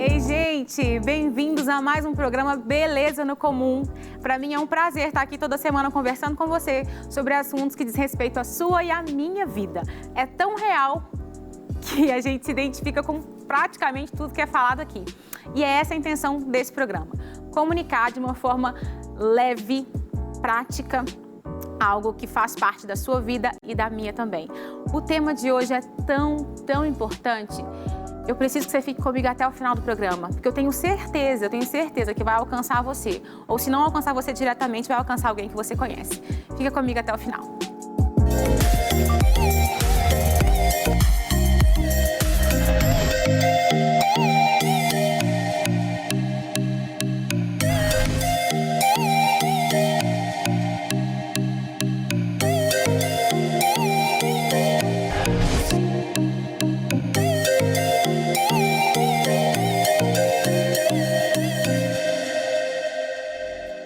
Ei, gente, bem-vindos a mais um programa Beleza no Comum. Para mim é um prazer estar aqui toda semana conversando com você sobre assuntos que diz respeito à sua e à minha vida. É tão real que a gente se identifica com praticamente tudo que é falado aqui. E é essa a intenção desse programa: comunicar de uma forma leve, prática, algo que faz parte da sua vida e da minha também. O tema de hoje é tão importante. Eu preciso que você fique comigo até o final do programa, porque eu tenho certeza que vai alcançar você. Ou se não alcançar você diretamente, vai alcançar alguém que você conhece. Fica comigo até o final.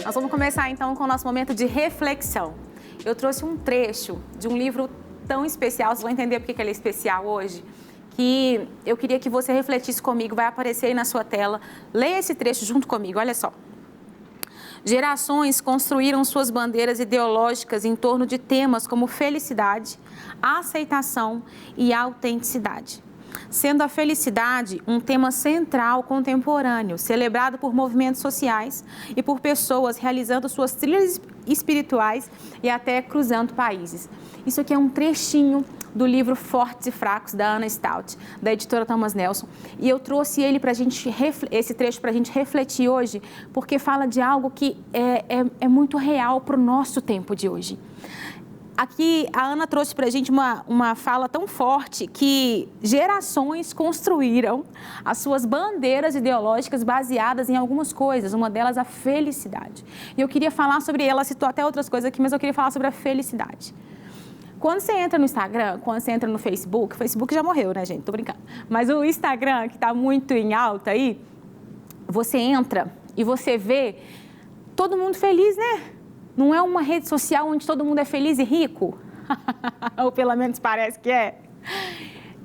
Nós vamos começar então com o nosso momento de reflexão. Eu trouxe um trecho de um livro tão especial, vocês vão entender porque ele é especial hoje, que eu queria que você refletisse comigo, vai aparecer aí na sua tela. Leia esse trecho junto comigo, olha só. Gerações construíram suas bandeiras ideológicas em torno de temas como felicidade, aceitação e autenticidade, sendo a felicidade um tema central contemporâneo, celebrado por movimentos sociais e por pessoas realizando suas trilhas espirituais e até cruzando países. Isso aqui é um trechinho do livro Fortes e Fracos, da Anna Stout, da editora Thomas Nelson. E eu trouxe esse trecho para a gente refletir hoje, porque fala de algo que é muito real para o nosso tempo de hoje. Aqui a Ana trouxe para a gente uma fala tão forte que gerações construíram as suas bandeiras ideológicas baseadas em algumas coisas, uma delas a felicidade. E eu queria falar sobre ela, citou até outras coisas aqui, mas eu queria falar sobre a felicidade. Quando você entra no Instagram, quando você entra no Facebook, o Facebook já morreu, né, gente? Tô brincando. Mas o Instagram, que está muito em alta aí, você entra e você vê todo mundo feliz, né? Não é uma rede social onde todo mundo é feliz e rico? Ou pelo menos parece que é.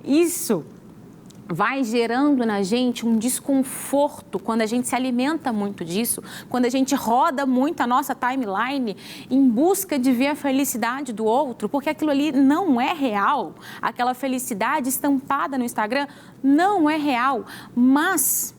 Isso vai gerando na gente um desconforto quando a gente se alimenta muito disso, quando a gente roda muito a nossa timeline em busca de ver a felicidade do outro, porque aquilo ali não é real. Aquela felicidade estampada no Instagram não é real, mas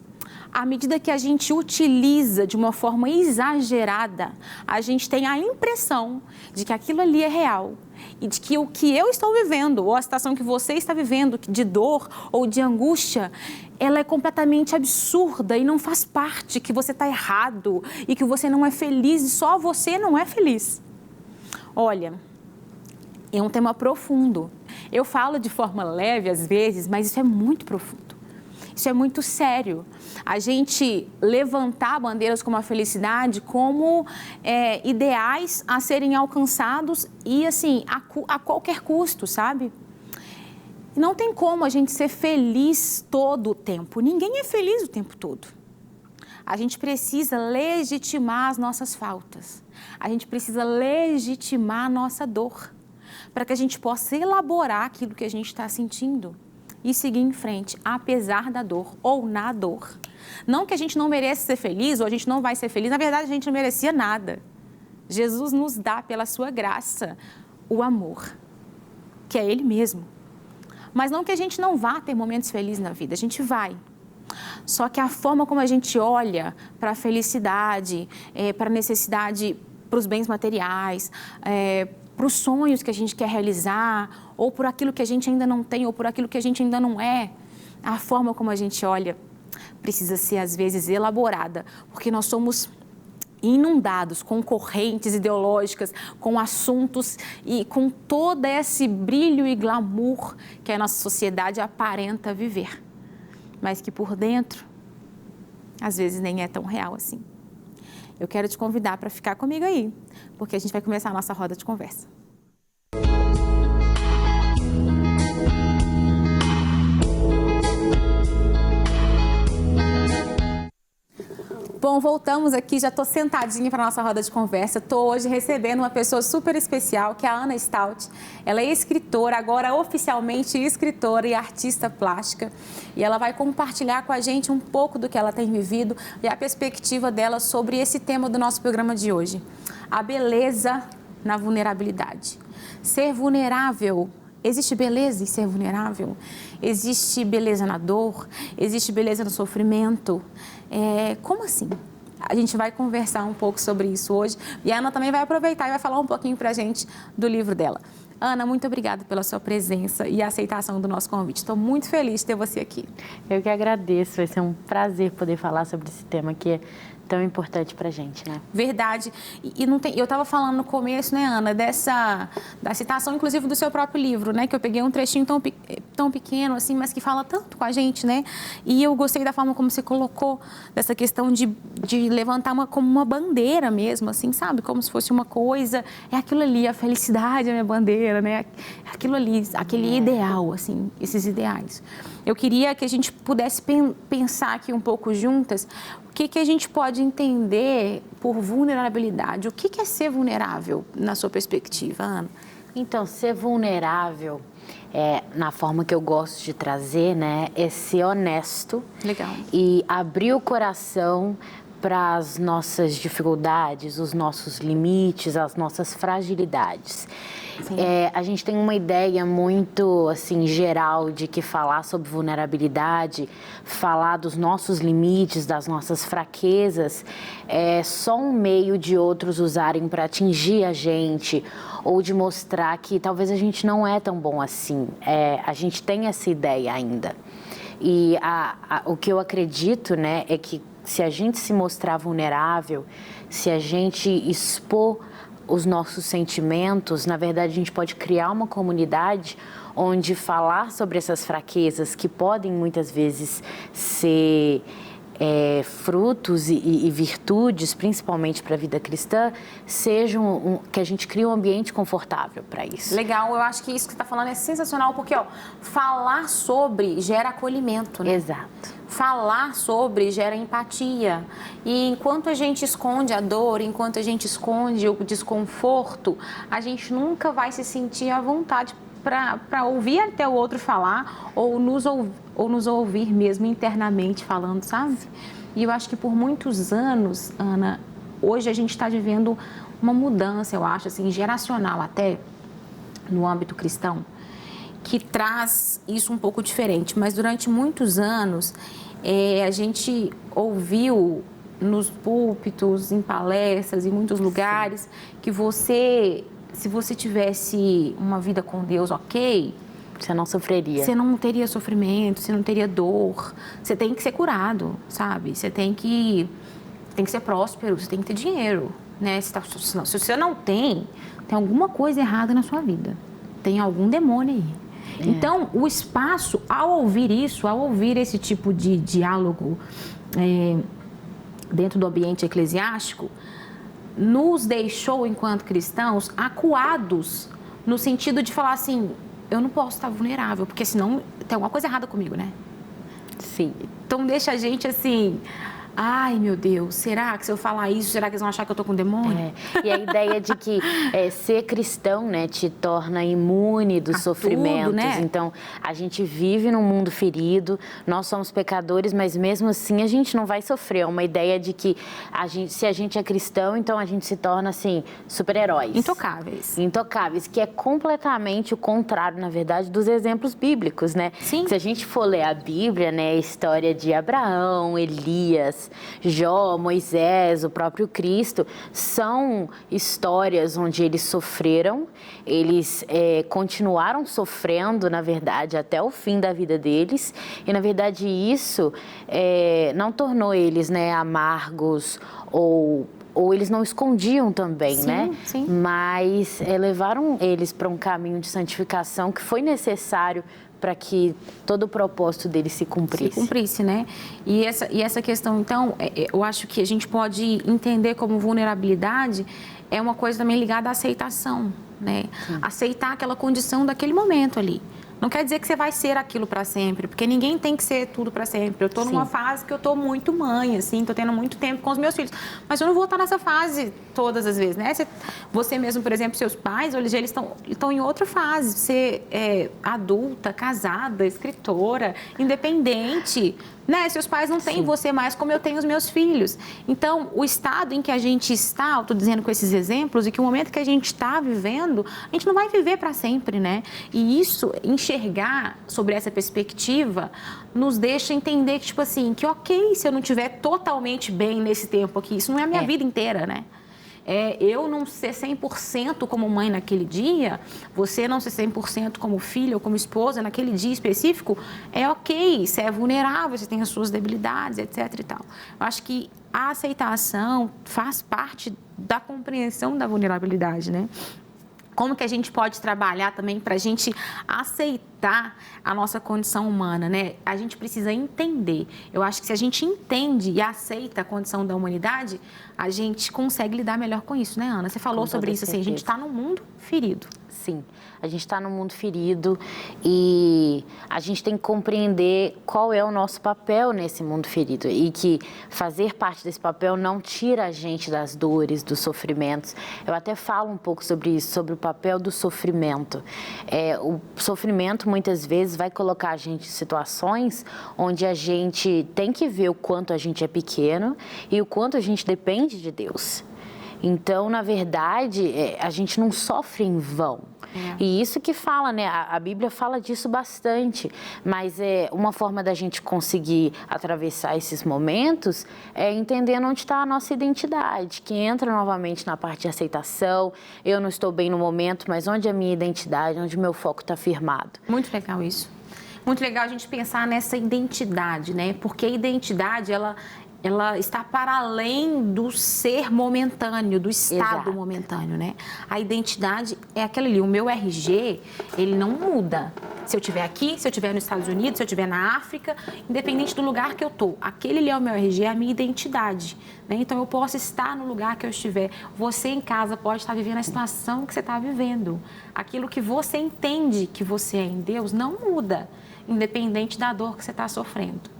à medida que a gente utiliza de uma forma exagerada, a gente tem a impressão de que aquilo ali é real e de que o que eu estou vivendo, ou a situação que você está vivendo, de dor ou de angústia, ela é completamente absurda e não faz parte, que você está errado e que você não é feliz e só você não é feliz. Olha, é um tema profundo. Eu falo de forma leve às vezes, mas isso é muito profundo. Isso é muito sério. A gente levantar bandeiras como a felicidade como ideais a serem alcançados e, assim, a qualquer custo, sabe? Não tem como a gente ser feliz todo o tempo. Ninguém é feliz o tempo todo. A gente precisa legitimar as nossas faltas. A gente precisa legitimar a nossa dor para que a gente possa elaborar aquilo que a gente está sentindo e seguir em frente, apesar da dor ou na dor. Não que a gente não mereça ser feliz ou a gente não vai ser feliz, na verdade a gente não merecia nada. Jesus nos dá pela sua graça o amor, que é Ele mesmo. Mas não que a gente não vá ter momentos felizes na vida, a gente vai. Só que a forma como a gente olha para a felicidade, para a necessidade, para os bens materiais, para os sonhos que a gente quer realizar, ou por aquilo que a gente ainda não tem, ou por aquilo que a gente ainda não é, a forma como a gente olha precisa ser, às vezes, elaborada, porque nós somos inundados com correntes ideológicas, com assuntos e com todo esse brilho e glamour que a nossa sociedade aparenta viver, mas que por dentro, às vezes, nem é tão real assim. Eu quero te convidar para ficar comigo aí, porque a gente vai começar a nossa roda de conversa. Bom, voltamos aqui, já estou sentadinha para a nossa roda de conversa. Estou hoje recebendo uma pessoa super especial, que é a Ana Stout. Ela é escritora, agora oficialmente escritora e artista plástica. E ela vai compartilhar com a gente um pouco do que ela tem vivido e a perspectiva dela sobre esse tema do nosso programa de hoje. A beleza na vulnerabilidade. Ser vulnerável. Existe beleza em ser vulnerável? Existe beleza na dor? Existe beleza no sofrimento? Como assim? A gente vai conversar um pouco sobre isso hoje. E a Ana também vai aproveitar e vai falar um pouquinho para a gente do livro dela. Ana, muito obrigada pela sua presença e a aceitação do nosso convite. Estou muito feliz de ter você aqui. Eu que agradeço. Vai ser um prazer poder falar sobre esse tema que é tão importante pra gente, né? Verdade. E não tem, eu estava falando no começo, né, Ana, da citação, inclusive, do seu próprio livro, né? Que eu peguei um trechinho tão pequeno, assim, mas que fala tanto com a gente, né? E eu gostei da forma como você colocou, dessa questão de levantar como uma bandeira mesmo, assim, sabe? Como se fosse uma coisa, é aquilo ali, a felicidade é a minha bandeira, né? Aquilo ali, aquele ideal, assim, esses ideais. Eu queria que a gente pudesse pensar aqui um pouco juntas o que a gente pode entender por vulnerabilidade. O que é ser vulnerável, na sua perspectiva, Ana? Então, ser vulnerável, na forma que eu gosto de trazer, né, é ser honesto. Legal. E abrir o coração para as nossas dificuldades, os nossos limites, as nossas fragilidades. A gente tem uma ideia muito assim, geral de que falar sobre vulnerabilidade, falar dos nossos limites, das nossas fraquezas, é só um meio de outros usarem para atingir a gente ou de mostrar que talvez a gente não é tão bom assim. A gente tem essa ideia ainda. E o que eu acredito, né, é que se a gente se mostrar vulnerável, se a gente expor os nossos sentimentos, na verdade a gente pode criar uma comunidade onde falar sobre essas fraquezas que podem muitas vezes ser frutos e virtudes, principalmente para a vida cristã, sejam que a gente crie um ambiente confortável para isso. Legal, eu acho que isso que você está falando é sensacional, porque falar sobre gera acolhimento, né? Exato. Falar sobre gera empatia. E enquanto a gente esconde a dor, enquanto a gente esconde o desconforto, a gente nunca vai se sentir à vontade para ouvir até o outro falar ou nos ouvir mesmo internamente falando, sabe? E eu acho que por muitos anos, Ana, hoje a gente está vivendo uma mudança, eu acho, assim, geracional até, no âmbito cristão, que traz isso um pouco diferente. Mas durante muitos anos, a gente ouviu nos púlpitos, em palestras, em muitos lugares, que se você tivesse uma vida com Deus, ok, você não sofreria. Você não teria sofrimento, você não teria dor. Você tem que ser curado, sabe? Você tem que ser próspero, você tem que ter dinheiro, né? Se você não tem alguma coisa errada na sua vida. Tem algum demônio aí. Então, o espaço, ao ouvir isso, ao ouvir esse tipo de diálogo dentro do ambiente eclesiástico, nos deixou, enquanto cristãos, acuados no sentido de falar assim, eu não posso estar vulnerável, porque senão tem alguma coisa errada comigo, né? Sim. Então deixa a gente assim, ai meu Deus, será que se eu falar isso, será que eles vão achar que eu tô com demônio? E a ideia de que ser cristão, né, te torna imune dos sofrimentos. Tudo, né? Então, a gente vive num mundo ferido, nós somos pecadores, mas mesmo assim a gente não vai sofrer. É uma ideia de que se a gente é cristão, então a gente se torna, assim, super-heróis. Intocáveis. Intocáveis, que é completamente o contrário, na verdade, dos exemplos bíblicos, né? Sim. Se a gente for ler a Bíblia, né, a história de Abraão, Elias, Jó, Moisés, o próprio Cristo, são histórias onde eles sofreram, eles continuaram sofrendo, na verdade, até o fim da vida deles, e, na verdade, isso não tornou eles, né, amargos ou eles não escondiam também, sim, né? Sim. Mas levaram eles para um caminho de santificação que foi necessário para que todo o propósito dele se cumprisse. Se cumprisse, né? E essa questão, então, eu acho que a gente pode entender como vulnerabilidade é uma coisa também ligada à aceitação, né? Sim. Aceitar aquela condição daquele momento ali. não quer dizer que você vai ser aquilo para sempre, porque ninguém tem que ser tudo para sempre. Eu tô numa fase que eu tô muito mãe, assim, tô tendo muito tempo com os meus filhos, mas eu não vou estar nessa fase todas as vezes, né? Você mesmo, por exemplo, seus pais, hoje eles estão em outra fase, você é adulta, casada, escritora, independente, né? Seus pais não têm você mais como eu tenho os meus filhos. Então, o estado em que a gente está, eu estou dizendo com esses exemplos, e que o momento que a gente está vivendo, a gente não vai viver para sempre, né? E isso, enxergar sobre essa perspectiva, nos deixa entender que, tipo assim, que ok, se eu não estiver totalmente bem nesse tempo aqui, isso não é a minha vida inteira, né? Eu não ser 100% como mãe naquele dia, você não ser 100% como filha ou como esposa naquele dia específico, é ok, você é vulnerável, você tem as suas debilidades, etc e tal. Eu acho que a aceitação faz parte da compreensão da vulnerabilidade, né? Como que a gente pode trabalhar também para a gente aceitar a nossa condição humana, né? A gente precisa entender. Eu acho que se a gente entende e aceita a condição da humanidade, a gente consegue lidar melhor com isso, né, Ana? Você falou sobre isso, assim, a gente está num mundo ferido. Sim, a gente está num mundo ferido e a gente tem que compreender qual é o nosso papel nesse mundo ferido e que fazer parte desse papel não tira a gente das dores, dos sofrimentos. Eu até falo um pouco sobre isso, sobre o papel do sofrimento. O sofrimento muitas vezes vai colocar a gente em situações onde a gente tem que ver o quanto a gente é pequeno e o quanto a gente depende de Deus. Então, na verdade, a gente não sofre em vão. E isso que fala, né? A Bíblia fala disso bastante, mas uma forma da gente conseguir atravessar esses momentos é entendendo onde está a nossa identidade, que entra novamente na parte de aceitação. Eu não estou bem no momento, mas onde é a minha identidade, onde o meu foco está firmado. Muito legal isso. Muito legal a gente pensar nessa identidade, né? Porque a identidade, ela está para além do ser momentâneo, do estado momentâneo, né? A identidade é aquela ali, o meu RG, ele não muda. Se eu estiver aqui, se eu estiver nos Estados Unidos, se eu estiver na África, independente do lugar que eu estou, aquele ali é o meu RG, é a minha identidade, né? Então, eu posso estar no lugar que eu estiver. Você em casa pode estar vivendo a situação que você está vivendo. Aquilo que você entende que você é em Deus não muda, independente da dor que você está sofrendo.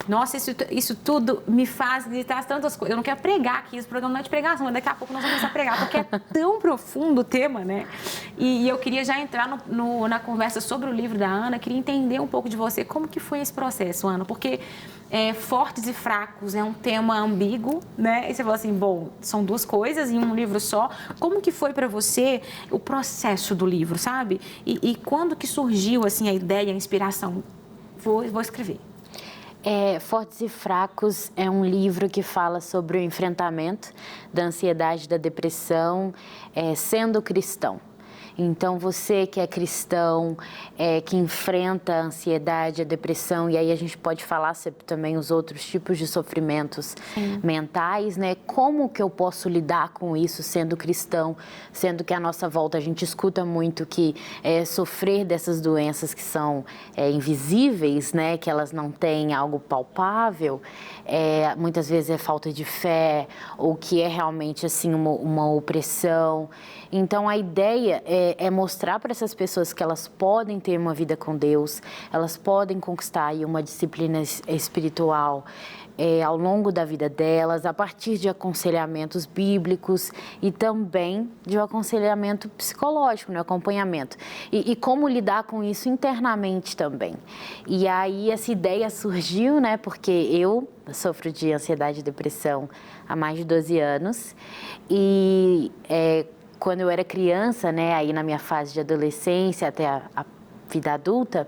Nossa, isso tudo me faz gritar tantas coisas. Eu não quero pregar aqui, esse programa não é de pregação, mas daqui a pouco nós vamos começar a pregar, porque é tão profundo o tema, né? E eu queria já entrar na conversa sobre o livro da Ana, queria entender um pouco de você, como que foi esse processo, Ana? Porque fortes e fracos é um tema ambíguo, né? E você falou assim, bom, são duas coisas em um livro só. Como que foi para você o processo do livro, sabe? E quando que surgiu, assim, a ideia, a inspiração? Vou escrever. Fortes e Fracos é um livro que fala sobre o enfrentamento da ansiedade e da depressão sendo cristão. Então, você que é cristão, que enfrenta a ansiedade, a depressão, e aí a gente pode falar sobre também os outros tipos de sofrimentos mentais, né? Como que eu posso lidar com isso sendo cristão, sendo que à nossa volta a gente escuta muito que sofrer dessas doenças que são invisíveis, né? Que elas não têm algo palpável, muitas vezes é falta de fé, ou que é realmente assim uma opressão. Então, a ideia é mostrar para essas pessoas que elas podem ter uma vida com Deus, elas podem conquistar aí uma disciplina espiritual ao longo da vida delas, a partir de aconselhamentos bíblicos e também de um aconselhamento psicológico, né, acompanhamento. E como lidar com isso internamente também. E aí essa ideia surgiu, né, porque eu sofro de ansiedade e depressão há mais de 12 anos e quando eu era criança, né, aí na minha fase de adolescência até a vida adulta,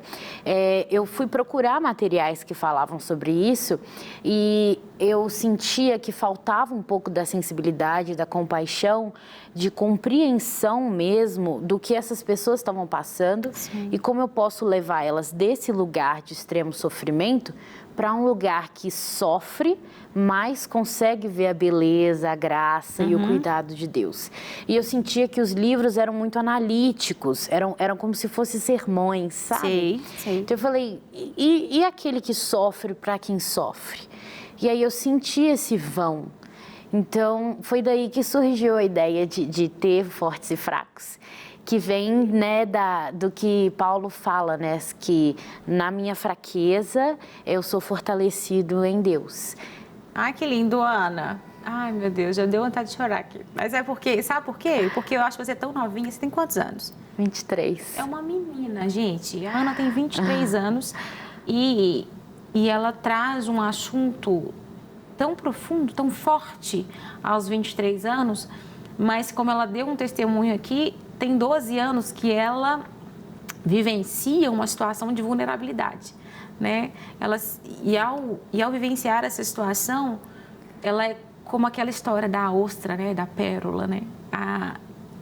eu fui procurar materiais que falavam sobre isso e eu sentia que faltava um pouco da sensibilidade, da compaixão, de compreensão mesmo do que essas pessoas estavam passando. Sim. E como eu posso levar elas desse lugar de extremo sofrimento para um lugar que sofre, mas consegue ver a beleza, a graça e o cuidado de Deus. E eu sentia que os livros eram muito analíticos, eram como se fossem sermões, sabe? Sei. Então eu falei, e aquele que sofre para quem sofre? E aí eu senti esse vão. Então foi daí que surgiu a ideia de ter Fortes e Fracos. que vem, né, do que Paulo fala, né, que na minha fraqueza eu sou fortalecido em Deus. Ai, que lindo, Ana. Ai, meu Deus, já deu vontade de chorar aqui. Mas é porque, sabe por quê? Porque eu acho que você é tão novinha. Você tem quantos anos? 23. É uma menina, gente. A Ana tem 23 anos e ela traz um assunto tão profundo, tão forte aos 23 anos, mas como ela deu um testemunho aqui, tem 12 anos que ela vivencia uma situação de vulnerabilidade, né? E ao vivenciar essa situação, ela é como aquela história da ostra, né? Da pérola, né?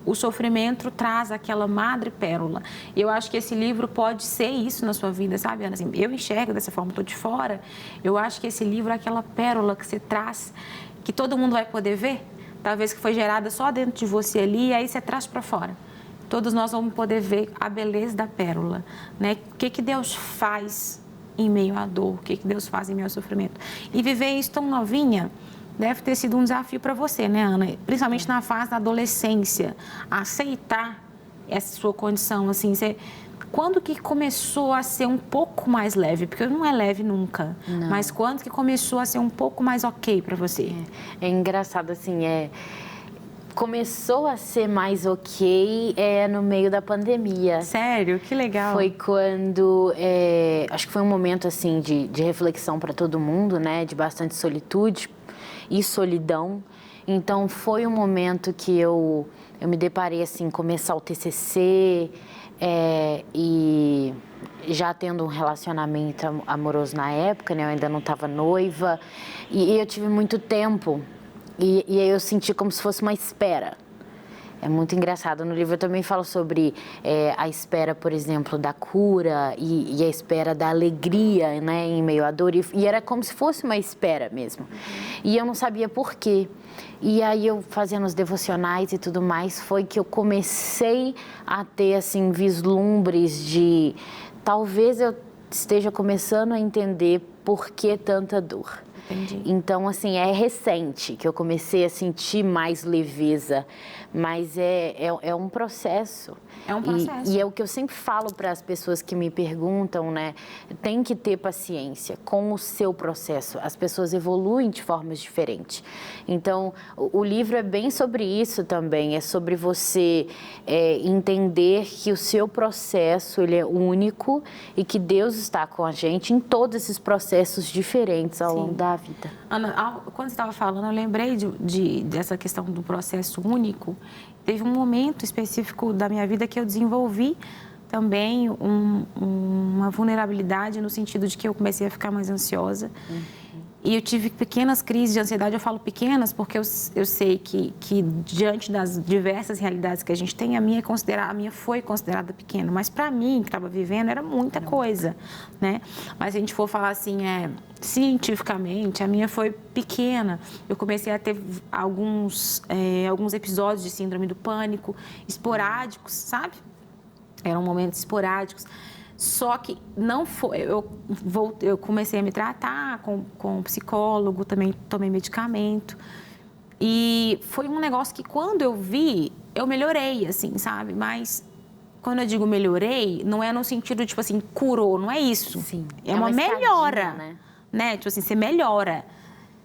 O sofrimento traz aquela madre pérola. E eu acho que esse livro pode ser isso na sua vida, sabe, Ana? Assim, eu enxergo dessa forma, estou de fora. Eu acho que esse livro é aquela pérola que você traz, que todo mundo vai poder ver, talvez que foi gerada só dentro de você ali, e aí você traz para fora. Todos nós vamos poder ver a beleza da pérola, né? O que Deus faz em meio à dor, o que Deus faz em meio ao sofrimento. E viver isso tão novinha deve ter sido um desafio para você, né, Ana? Principalmente na fase da adolescência, aceitar essa sua condição, assim, quando que começou a ser um pouco mais leve? Porque não é leve nunca, não. Mas quando que começou a ser um pouco mais ok para você? É engraçado, assim, começou a ser mais ok no meio da pandemia. Sério? Que legal. Foi quando, acho que foi um momento, assim, de reflexão para todo mundo, né, de bastante solitude e solidão. Então, foi um momento que eu me deparei, assim, começar o TCC e já tendo um relacionamento amoroso na época, né? Eu ainda não estava noiva e eu tive muito tempo e aí eu senti como se fosse uma espera. É muito engraçado. No livro eu também falo sobre a espera, por exemplo, da cura e a espera da alegria, né, em meio à dor. E era como se fosse uma espera mesmo. E eu não sabia por quê. E aí eu fazendo os devocionais e tudo mais, foi que eu comecei a ter, assim, vislumbres de... Talvez eu esteja começando a entender por que tanta dor. Entendi. Então, assim, é recente que eu comecei a sentir mais leveza, mas é um processo. É um processo. E é o que eu sempre falo para as pessoas que me perguntam, né? Tem que ter paciência com o seu processo. As pessoas evoluem de formas diferentes. Então, o livro é bem sobre isso também. É sobre você entender que o seu processo ele é único e que Deus está com a gente em todos esses processos diferentes ao longo da vida. Ana, quando você estava falando, eu lembrei dessa questão do processo único. Teve um momento específico da minha vida que eu desenvolvi também uma vulnerabilidade no sentido de que eu comecei a ficar mais ansiosa. E eu tive pequenas crises de ansiedade. Eu falo pequenas porque eu sei que diante das diversas realidades que a gente tem, a minha foi considerada pequena. Mas para mim, que estava vivendo, era muita coisa, né? Mas se a gente for falar assim, cientificamente, a minha foi pequena. Eu comecei a ter alguns episódios de síndrome do pânico, esporádicos, sabe? Eram momentos esporádicos. Só que não foi, eu comecei a me tratar com um psicólogo, também tomei medicamento. E foi um negócio que quando eu vi, eu melhorei, assim, sabe? Mas quando eu digo melhorei, não é no sentido, tipo assim, curou, não é isso. Sim. É uma melhora, né? Tipo assim, você melhora,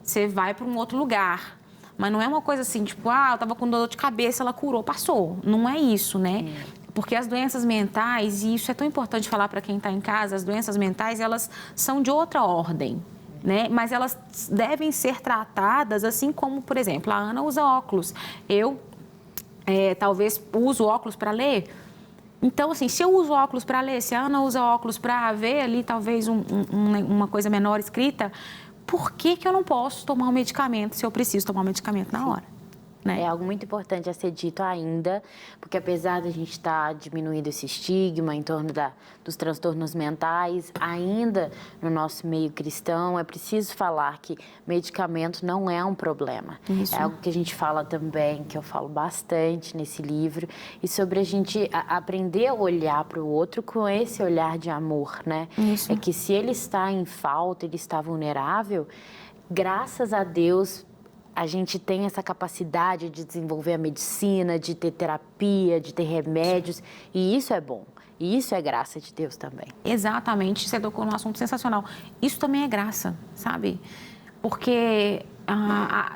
você vai para um outro lugar. Mas não é uma coisa assim, tipo, eu tava com dor de cabeça, ela curou, passou. Não é isso, né? Porque as doenças mentais, e isso é tão importante falar para quem está em casa, as doenças mentais, elas são de outra ordem, né? Mas elas devem ser tratadas assim como, por exemplo, a Ana usa óculos. Eu, talvez, uso óculos para ler. Então, assim, se eu uso óculos para ler, se a Ana usa óculos para ver ali, talvez, uma coisa menor escrita, por que eu não posso tomar um medicamento se eu preciso tomar um medicamento na hora? Né? É algo muito importante a ser dito ainda, porque apesar de a gente estar diminuindo esse estigma em torno dos transtornos mentais, ainda no nosso meio cristão é preciso falar que medicamento não é um problema. Isso. É algo que a gente fala também, que eu falo bastante nesse livro, e sobre a gente aprender a olhar para o outro com esse olhar de amor, né? Isso. É que se ele está em falta, ele está vulnerável, graças a Deus, a gente tem essa capacidade de desenvolver a medicina, de ter terapia, de ter remédios, e isso é bom. E isso é graça de Deus também. Exatamente, você tocou num assunto sensacional. Isso também é graça, sabe? Porque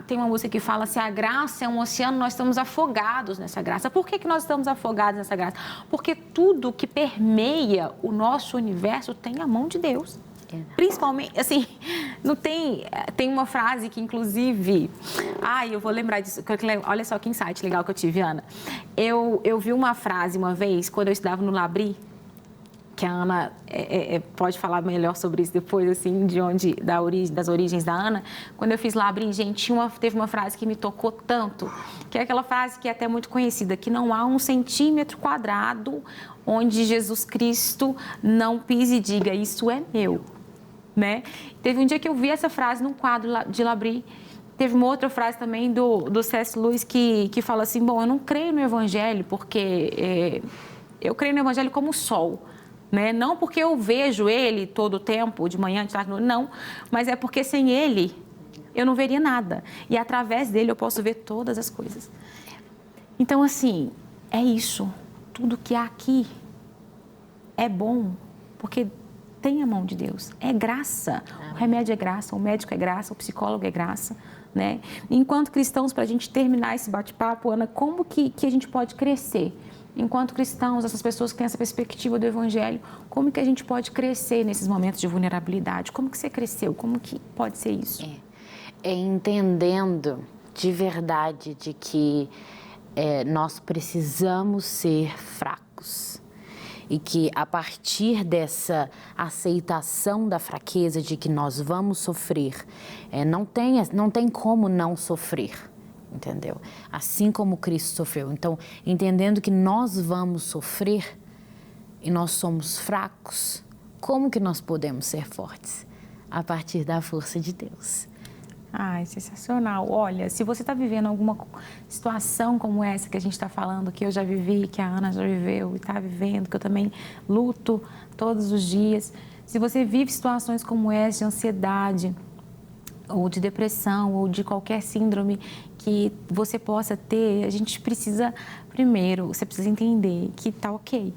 tem uma música que fala assim, a graça é um oceano, nós estamos afogados nessa graça. Por que nós estamos afogados nessa graça? Porque tudo que permeia o nosso universo tem a mão de Deus. Principalmente, assim, não tem uma frase que, inclusive, eu vou lembrar disso, olha só que insight legal que eu tive, Ana. Eu vi uma frase uma vez, quando eu estudava no Labri, que a Ana pode falar melhor sobre isso depois, assim, das origens da Ana. Quando eu fiz Labri, gente, teve uma frase que me tocou tanto, que é aquela frase que é até muito conhecida, que não há 1 centímetro quadrado onde Jesus Cristo não pise e diga, isso é meu. Né? Teve um dia que eu vi essa frase num quadro de Labri. Teve uma outra frase também do C.S. Lewis que fala assim, bom, eu não creio no Evangelho porque eu creio no Evangelho como o sol, né? Não porque eu vejo ele todo o tempo, de manhã, de tarde, não, mas é porque sem ele eu não veria nada. E através dele eu posso ver todas as coisas. Então, assim, é isso. Tudo que há aqui é bom, porque tem a mão de Deus, é graça. O remédio é graça, o médico é graça, o psicólogo é graça, né? Enquanto cristãos, para a gente terminar esse bate-papo, Ana, como que a gente pode crescer? Enquanto cristãos, essas pessoas que têm essa perspectiva do Evangelho, como que a gente pode crescer nesses momentos de vulnerabilidade? Como que você cresceu? Como que pode ser isso? É entendendo de verdade de que nós precisamos ser fracos. E que a partir dessa aceitação da fraqueza de que nós vamos sofrer, não tem como não sofrer, entendeu? Assim como Cristo sofreu. Então, entendendo que nós vamos sofrer e nós somos fracos, como que nós podemos ser fortes? A partir da força de Deus. Ai, sensacional. Olha, se você está vivendo alguma situação como essa que a gente está falando, que eu já vivi, que a Ana já viveu e está vivendo, que eu também luto todos os dias. Se você vive situações como essa, de ansiedade, ou de depressão, ou de qualquer síndrome que você possa ter, a gente precisa, primeiro, você precisa entender que tá ok.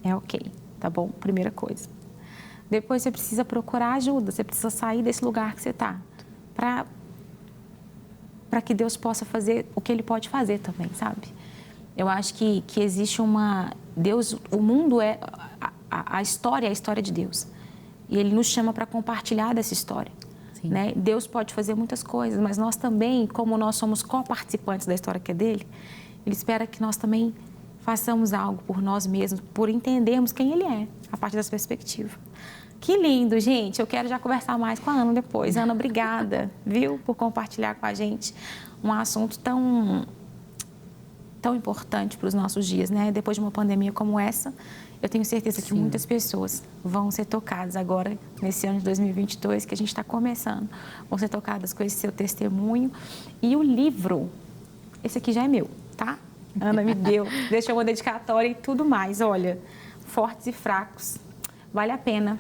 É ok, tá bom? Primeira coisa. Depois você precisa procurar ajuda, você precisa sair desse lugar que você está. Para que Deus possa fazer o que Ele pode fazer também, sabe? Eu acho que existe Deus, o mundo a história é a história de Deus. E Ele nos chama para compartilhar dessa história. Né? Deus pode fazer muitas coisas, mas nós também, como nós somos co-participantes da história que é dele, Ele espera que nós também façamos algo por nós mesmos, por entendermos quem Ele é, a partir dessa perspectiva. Que lindo, gente. Eu quero já conversar mais com a Ana depois. Ana, obrigada, viu, por compartilhar com a gente um assunto tão importante para os nossos dias, né? Depois de uma pandemia como essa, eu tenho certeza que muitas pessoas vão ser tocadas agora, nesse ano de 2022, que a gente está começando, vão ser tocadas com esse seu testemunho. E o livro, esse aqui já é meu, tá? Ana me deu, deixou uma dedicatória e tudo mais. Olha, Fortes e Fracos, vale a pena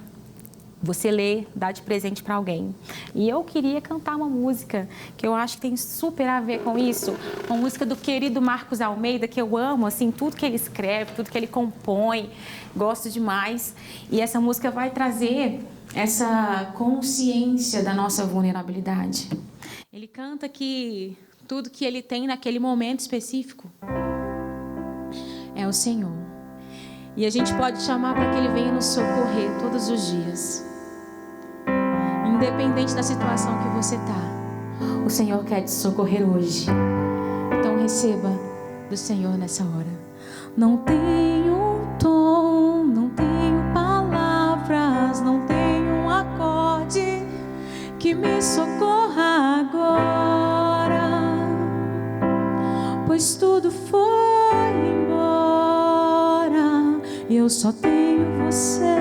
você lê, dá de presente para alguém. E eu queria cantar uma música que eu acho que tem super a ver com isso, uma música do querido Marcos Almeida, que eu amo, assim, tudo que ele escreve, tudo que ele compõe, gosto demais. E essa música vai trazer essa consciência da nossa vulnerabilidade. Ele canta que tudo que ele tem naquele momento específico é o Senhor. E a gente pode chamar para que Ele venha nos socorrer todos os dias. Independente da situação que você está, o Senhor quer te socorrer hoje. Então receba do Senhor nessa hora. Não tenho tom, não tenho palavras, não tenho um acorde que me socorra agora, pois tudo foi embora e eu só tenho você.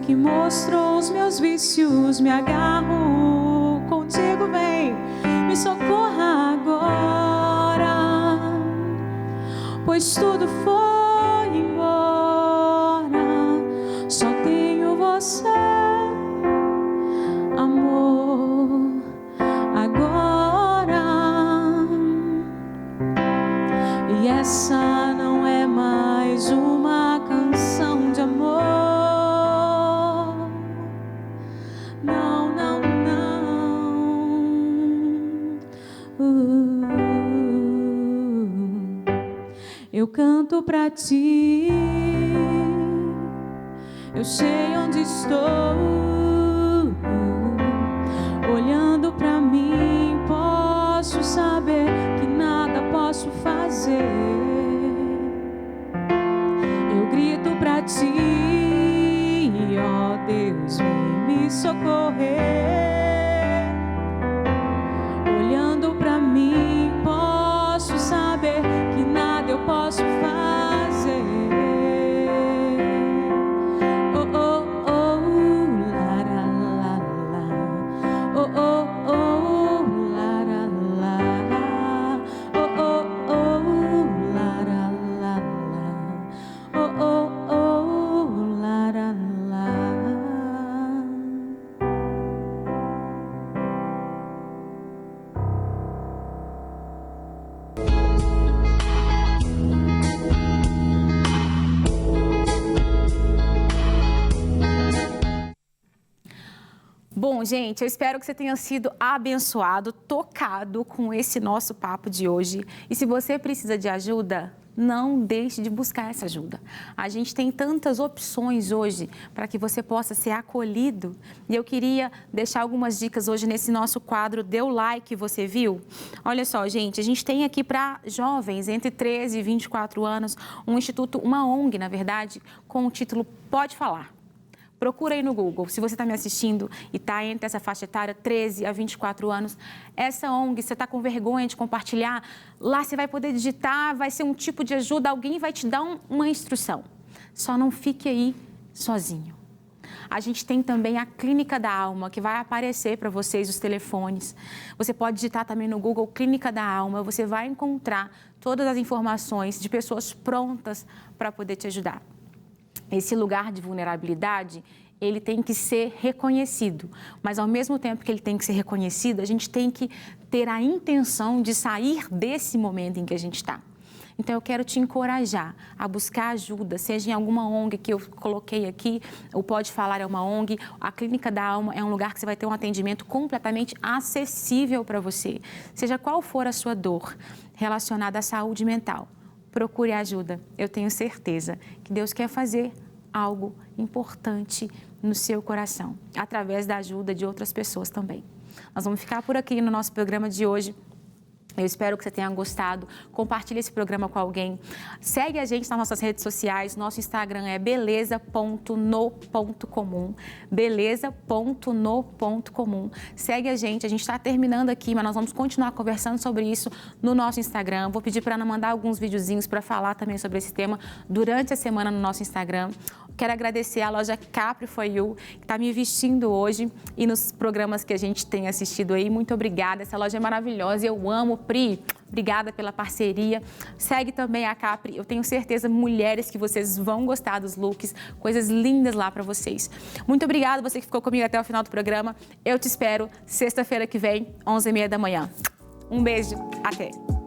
Que mostrou os meus vícios, me agarro contigo, vem, me socorra agora, pois tudo foi embora. Só tenho você, amor, agora. E essa não é mais uma canção de amor. Não, não, não. Eu canto pra ti, eu sei onde estou. Olhando pra mim, posso saber que nada posso fazer. Eu grito pra ti, ó Deus, vem me socorrer. Olhando pra mim, posso saber que nada eu posso fazer. Oh, oh, oh, la, la, la, la. Oh, oh, oh, la, la, la. Oh, oh, oh, la, la, la, la. Oh, oh, oh, la, la, la. Bom, gente, eu espero que você tenha sido abençoado, tocado com esse nosso papo de hoje. E se você precisa de ajuda, não deixe de buscar essa ajuda. A gente tem tantas opções hoje para que você possa ser acolhido. E eu queria deixar algumas dicas hoje nesse nosso quadro Dê o Like, você viu? Olha só, gente, a gente tem aqui para jovens entre 13 e 24 anos um instituto, uma ONG, na verdade, com o título Pode Falar. Procura aí no Google, se você está me assistindo e está entre essa faixa etária, 13 a 24 anos, essa ONG, você está com vergonha de compartilhar, lá você vai poder digitar, vai ser um tipo de ajuda, alguém vai te dar uma instrução. Só não fique aí sozinho. A gente tem também a Clínica da Alma, que vai aparecer para vocês os telefones. Você pode digitar também no Google Clínica da Alma, você vai encontrar todas as informações de pessoas prontas para poder te ajudar. Esse lugar de vulnerabilidade, ele tem que ser reconhecido, mas ao mesmo tempo que ele tem que ser reconhecido, a gente tem que ter a intenção de sair desse momento em que a gente está. Então, eu quero te encorajar a buscar ajuda, seja em alguma ONG que eu coloquei aqui, o Pode Falar é uma ONG, a Clínica da Alma é um lugar que você vai ter um atendimento completamente acessível para você. Seja qual for a sua dor relacionada à saúde mental, procure ajuda. Eu tenho certeza que Deus quer fazer algo importante no seu coração, através da ajuda de outras pessoas também. Nós vamos ficar por aqui no nosso programa de hoje. Eu espero que você tenha gostado. Compartilhe esse programa com alguém. Segue a gente nas nossas redes sociais. Nosso Instagram é beleza.no.comum. Beleza.no.comum. Segue a gente está terminando aqui, mas nós vamos continuar conversando sobre isso no nosso Instagram. Vou pedir para Ana mandar alguns videozinhos para falar também sobre esse tema durante a semana no nosso Instagram. Quero agradecer a loja Capri For You, que está me vestindo hoje e nos programas que a gente tem assistido aí. Muito obrigada, essa loja é maravilhosa, eu amo, Pri. Obrigada pela parceria. Segue também a Capri, eu tenho certeza, mulheres, que vocês vão gostar dos looks, coisas lindas lá para vocês. Muito obrigada, você que ficou comigo até o final do programa. Eu te espero sexta-feira que vem, 11h30 da manhã. Um beijo, até!